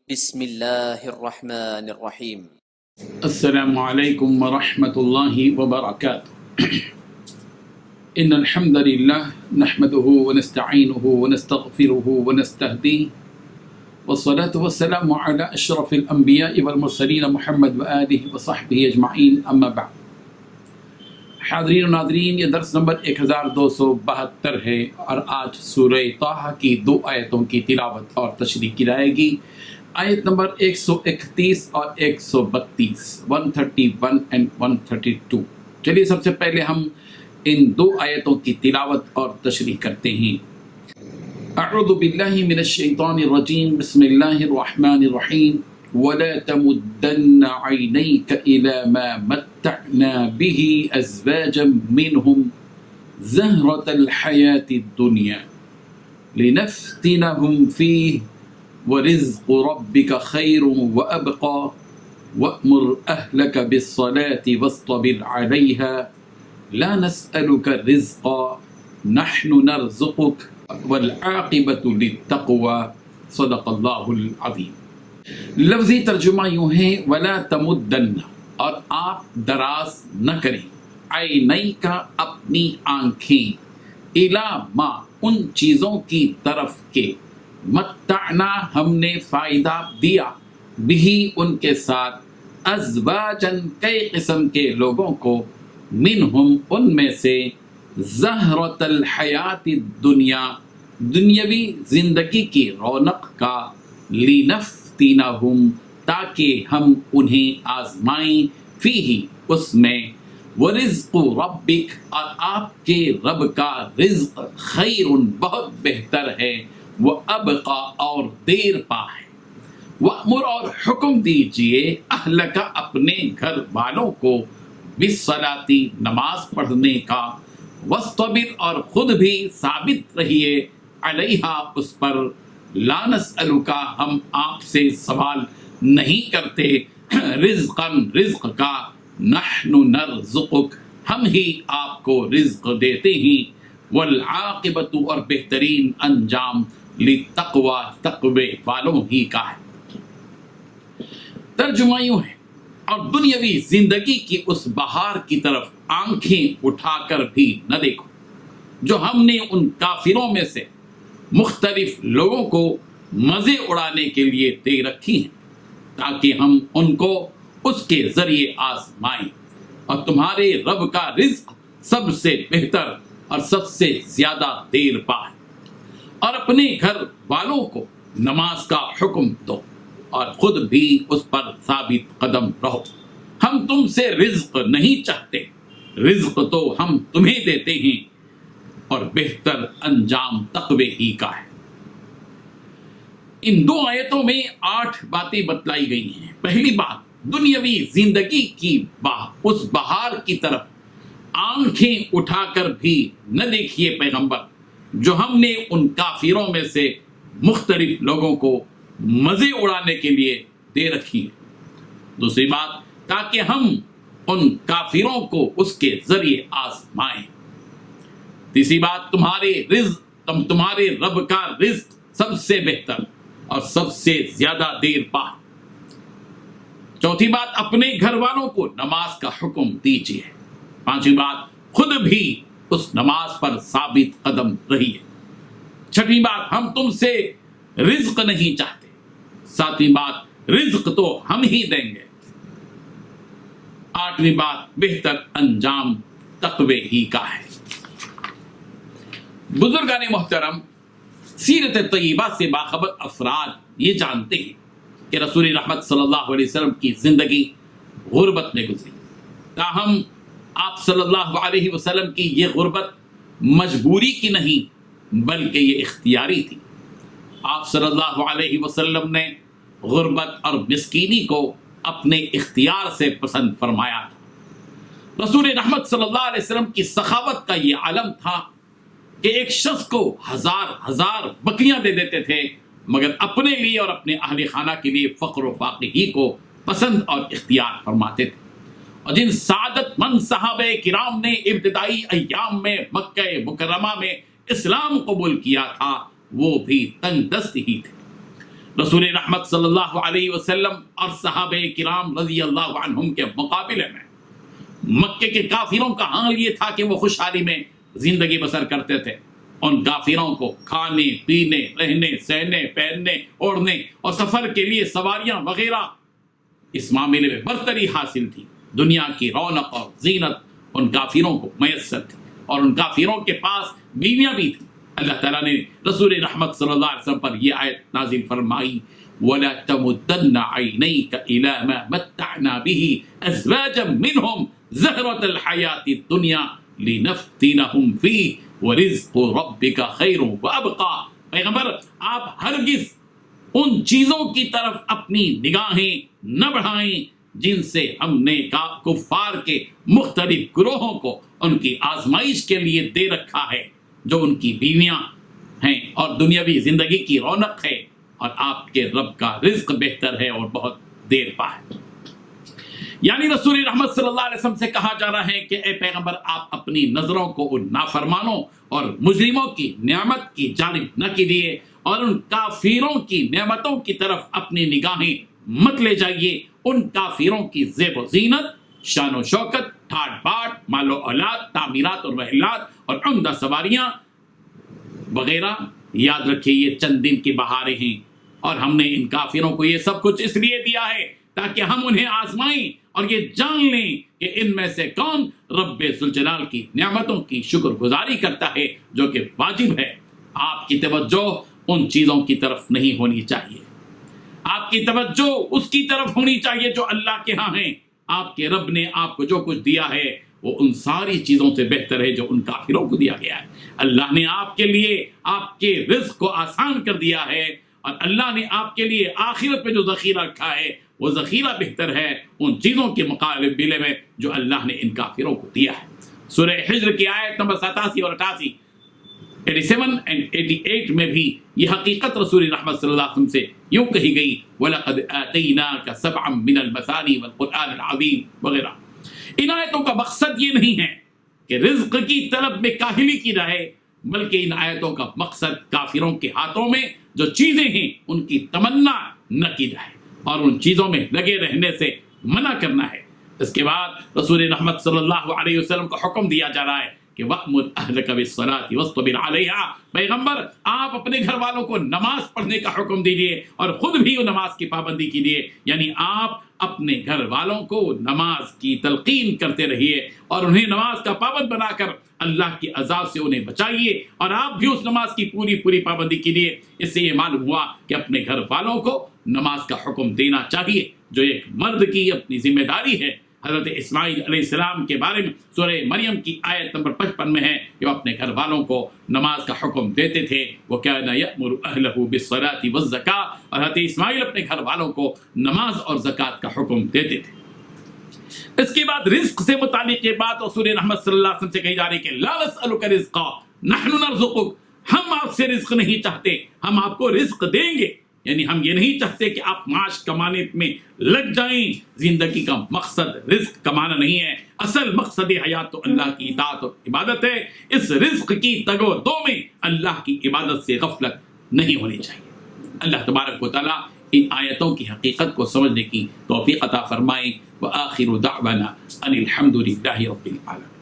بسم اللہ الرحمن الرحیم۔ السلام علیکم ورحمۃ اللہ وبرکاتہ۔ ان الحمد للہ نحمده ونستعینه ونستغفره ونستهدیه والصلاة والسلام على اشرف الانبیاء والمرسلین محمد وآلہ وصحبہ اجمعین، اما بعد۔ حاضرین و ناظرین، یہ درس نمبر 1272 ہے اور آج سورہ طٰہٰ کی 2 آیتوں کی تلاوت اور تشریح کی جائے گی۔ آیت نمبر 131 اور 132، 131 and 132۔ چلیے سب سے پہلے ہم ان 2 آیتوں کی تلاوت اور تشریح کرتے ہیں۔ اعوذ باللہ من الشیطان الرجیم، بسم اللہ الرحمن الرحیم۔ وَلَا تَمُدَّنَّ عَيْنَيْكَ إِلَى مَا مَتَّعْنَا بِهِ أَزْوَاجًا مِّنْهُمْ زَهْرَةَ الْحَيَاةِ الدُّنْيَا لِنَفْتِنَهُمْ فِيهِ وَرِزْقُ رَبِّكَ خَيْرٌ وَأَبْقَىٰ وَأْمُرْ أَهْلَكَ بِالصَّلَاةِ وَاصْطَبِرْ عَلَيْهَا لَا نَسْأَلُكَ رِزْقًا نَحْنُ نَرْزُقُكَ وَالْعَاقِبَةُ لِلتَّقْوَىٰ۔ صدق اللہ العظیم۔ لفظی ترجمہ یوں ہے، وَلَا تَمُدَّنَّ، اور آپ دراز نہ کریں، عَيْنَيْكَ، اپنی آنکھیں، إِلَىٰ مَا، ان چیزوں کی طرف کے، متعنا، ہم نے فائدہ دیا، بھی ان کے ساتھ، ازواجن، کئی قسم کے لوگوں کو، منہم، ان میں سے، زہرۃ الحیات الدنیا، دنیاوی زندگی کی رونق کا، لنفتنہم، تاکہ ہم انہیں آزمائیں، فیہ، اس میں، ورزق ربک، اور آپ کے رب کا رزق، خیر، بہت بہتر ہے، وَأَبْقَىٰ، اور دیر پا ہے، وَأْمُرْ، اور حکم دیجئے، اہلک، اپنے گھر والوں کو، بِالصَّلَاةِ، نماز پڑھنے کا، وَاصْطَبِرْ، اور خود بھی ثابت رہیے، علیہا، اس پر، لا نسألک، ہم آپ سے سوال نہیں کرتے، رزقاً، رزق کا، نحن نرزقک، ہم ہی آپ کو رزق دیتے ہیں، والعاقبۃ، اور بہترین انجام، للتقویٰ، تقوی والوں ہی کا ہے۔ ترجمہ یوں ہے، اور دنیاوی زندگی کی اس بہار کی طرف آنکھیں اٹھا کر بھی نہ دیکھو جو ہم نے ان کافروں میں سے مختلف لوگوں کو مزے اڑانے کے لیے دے رکھی ہیں، تاکہ ہم ان کو اس کے ذریعے آزمائیں، اور تمہارے رب کا رزق سب سے بہتر اور سب سے زیادہ دیر پا ہے، اور اپنے گھر والوں کو نماز کا حکم دو، اور خود بھی اس پر ثابت قدم رہو۔ ہم تم سے رزق نہیں چاہتے، رزق تو ہم تمہیں دیتے ہیں، اور بہتر انجام تقوی ہی کا ہے۔ ان 2 آیتوں میں 8 باتیں بتلائی گئی ہیں۔ پہلی بات، دنیاوی زندگی کی اس بہار کی طرف آنکھیں اٹھا کر بھی نہ دیکھیے پیغمبر، جو ہم نے ان کافروں میں سے مختلف لوگوں کو مزے اڑانے کے لیے دے رکھی ہے۔ دوسری بات، تاکہ ہم ان کافروں کو اس کے ذریعے آزمائیں۔ تیسری بات، تمہارے رب کا رزق سب سے بہتر اور سب سے زیادہ دیر پا۔ چوتھی بات، اپنے گھر والوں کو نماز کا حکم دیجیے۔ پانچویں بات، خود بھی اس نماز پر ثابت قدم رہیے۔ چھٹویں بات، ہم تم سے رزق نہیں چاہتے۔ ساتویں بات، رزق تو ہم ہی دیں گے۔ آٹھویں بات، بہتر انجام تقوی ہی کا ہے۔ بزرگان محترم، سیرت طیبہ سے باخبر افراد یہ جانتے ہیں کہ رسول رحمت صلی اللہ علیہ وسلم کی زندگی غربت میں گزری، تاہم آپ صلی اللہ علیہ وسلم کی یہ غربت مجبوری کی نہیں بلکہ یہ اختیاری تھی۔ آپ صلی اللہ علیہ وسلم نے غربت اور مسکینی کو اپنے اختیار سے پسند فرمایا تھا۔ رسول رحمت صلی اللہ علیہ وسلم کی سخاوت کا یہ علم تھا کہ ایک شخص کو 1000 بکریاں دے دیتے تھے، مگر اپنے لیے اور اپنے اہل خانہ کے لیے فقر و فاقگی کو پسند اور اختیار فرماتے تھے۔ اور جن سعادت مند صحابہ کرام نے ابتدائی ایام میں مکہ مکرمہ میں اسلام قبول کیا تھا، وہ بھی تنگ دست ہی تھے، رسول رحمت صلی اللہ علیہ وسلم اور صحابہ کرام رضی اللہ عنہم کے مقابلے میں مکے کے کافروں کا حال یہ تھا کہ وہ خوشحالی میں زندگی بسر کرتے تھے. ان کافروں کو کھانے پینے رہنے سہنے پہننے اوڑھنے اور سفر کے لیے سواریاں وغیرہ اس معاملے میں برتری حاصل تھی. دنیا کی رونق اور زینت ان کافروں کو میسر تھی اور ان کافروں کے پاس بیویاں بھی تھیں. اللہ تعالیٰ نے رسول رحمت صلی اللہ علیہ وسلم پر یہ آیت نازل فرمائی وَلَا تَمُدَّنَّ عَيْنَيْكَ إِلَى مَا مَتَّعْنَا بِهِ أَزْوَاجًا مِّنْهُمْ زَهْرَةَ الْحَيَاةِ الدُّنْيَا لِنَفْتِنَهُمْ فِيهِ وَرِزْقُ رَبِّكَ خَيْرٌ وَأَبْقَىٰ. پیغمبر آپ ہرگز ان چیزوں کی طرف اپنی نگاہیں نہ بڑھائیں جن سے ہم نے کفار کے مختلف گروہوں کو ان کی آزمائش کے لیے دے رکھا ہے جو ان کی بیویاں ہیں اور دنیاوی زندگی کی رونق ہے اور آپ کے رب کا رزق بہتر ہے اور بہت دیر پا ہے. یعنی رسول رحمت صلی اللہ علیہ وسلم سے کہا جا رہا ہے کہ اے پیغمبر آپ اپنی نظروں کو ان نافرمانوں اور مجرموں کی نعمت کی جانب نہ کیجیے اور ان کافروں کی نعمتوں کی طرف اپنی نگاہیں مت لے جائیے. ان کافروں کی زیب و زینت شان و شوکت ٹھاٹ باٹ مال و اولاد تعمیرات اور وحلات اور عمدہ سواریاں وغیرہ یاد رکھیے یہ چند دن کی بہاریں ہیں اور ہم نے ان کافروں کو یہ سب کچھ اس لیے دیا ہے تاکہ ہم انہیں آزمائیں اور یہ جان لیں کہ ان میں سے کون رب ذوالجلال کی نعمتوں کی شکر گزاری کرتا ہے جو کہ واجب ہے. آپ کی توجہ ان چیزوں کی طرف نہیں ہونی چاہیے. آپ کی توجہ اس کی طرف ہونی چاہیے جو اللہ کے ہاں ہیں. آپ کے رب نے آپ کو جو کچھ دیا ہے وہ ان ساری چیزوں سے بہتر ہے جو ان کافروں کو دیا گیا ہے. اللہ نے آپ کے لیے آپ کے رزق کو آسان کر دیا ہے اور اللہ نے آپ کے لیے آخرت میں جو ذخیرہ رکھا ہے وہ ذخیرہ بہتر ہے ان چیزوں کے مقابلے میں جو اللہ نے ان کافروں کو دیا ہے. سورہ حجر کی آیت نمبر 87 اور 88 87 and 88 میں بھی یہ حقیقت رسول رحمت صلی اللہ علیہ وسلم سے یوں کہی گئی وَلَقَدْ آتَيْنَاكَ سَبْعًا مِّنَ الْمَثَانِي وَالْقُرْآنِ الْعَظِيمِ وغیرہ. ان آیتوں کا مقصد یہ نہیں ہے کہ رزق کی طلب میں کاہلی کی رہے بلکہ ان آیتوں کا مقصد کافروں کے ہاتھوں میں جو چیزیں ہیں ان کی تمنا نہ کی جائے اور ان چیزوں میں لگے رہنے سے منع کرنا ہے. اس کے بعد رسول رحمت صلی اللہ علیہ وسلم کو حکم دیا جا رہا ہے کہ وَأْمُرْ أَهْلَكَ بِالصَّلَاةِ وَاصْطَبِرْ عَلَيْهَا. پیغمبر آپ اپنے گھر والوں کو نماز پڑھنے کا حکم دیجیے اور خود بھی نماز کی پابندی کیجیے. یعنی آپ اپنے گھر والوں کو نماز کی تلقین کرتے رہیے اور انہیں نماز کا پابند بنا کر اللہ کے عذاب سے انہیں بچائیے اور آپ بھی اس نماز کی پوری پابندی کیجیے. اس سے یہ معلوم ہوا کہ اپنے گھر والوں کو نماز کا حکم دینا چاہیے جو ایک مرد کی اپنی ذمہ داری ہے. حضرت اسماعیل علیہ السلام کے بارے میں سورہ مریم کی آیت نمبر 55 میں ہے کہ وہ اپنے گھر والوں کو نماز کا حکم دیتے تھے. وَكَانَ يَأْمُرُ أَهْلَهُ بِالصَّلَاةِ وَالزَّكَاةِ. اور حضرت اسماعیل اپنے گھر والوں کو نماز اور زکوٰۃ کا حکم دیتے تھے. اس کے بعد رزق سے متعلق یہ بات رسول رحمت صلی اللہ علیہ وسلم سے کہی جا رہی کہ لا نسألک رزقا نحن نرزقک. ہم آپ سے رزق نہیں چاہتے ہم آپ کو رزق دیں گے. یعنی ہم یہ نہیں چاہتے کہ آپ معاش کمانے میں لگ جائیں. زندگی کا مقصد رزق کمانا نہیں ہے. اصل مقصد حیات تو اللہ کی اطاعت اور عبادت ہے. اس رزق کی تگ و دو میں اللہ کی عبادت سے غفلت نہیں ہونی چاہیے. اللہ تبارک و تعالیٰ ان آیتوں کی حقیقت کو سمجھنے کی توفیق عطا فرمائے. وآخر دعوانا ان الحمد للہ رب العالمین.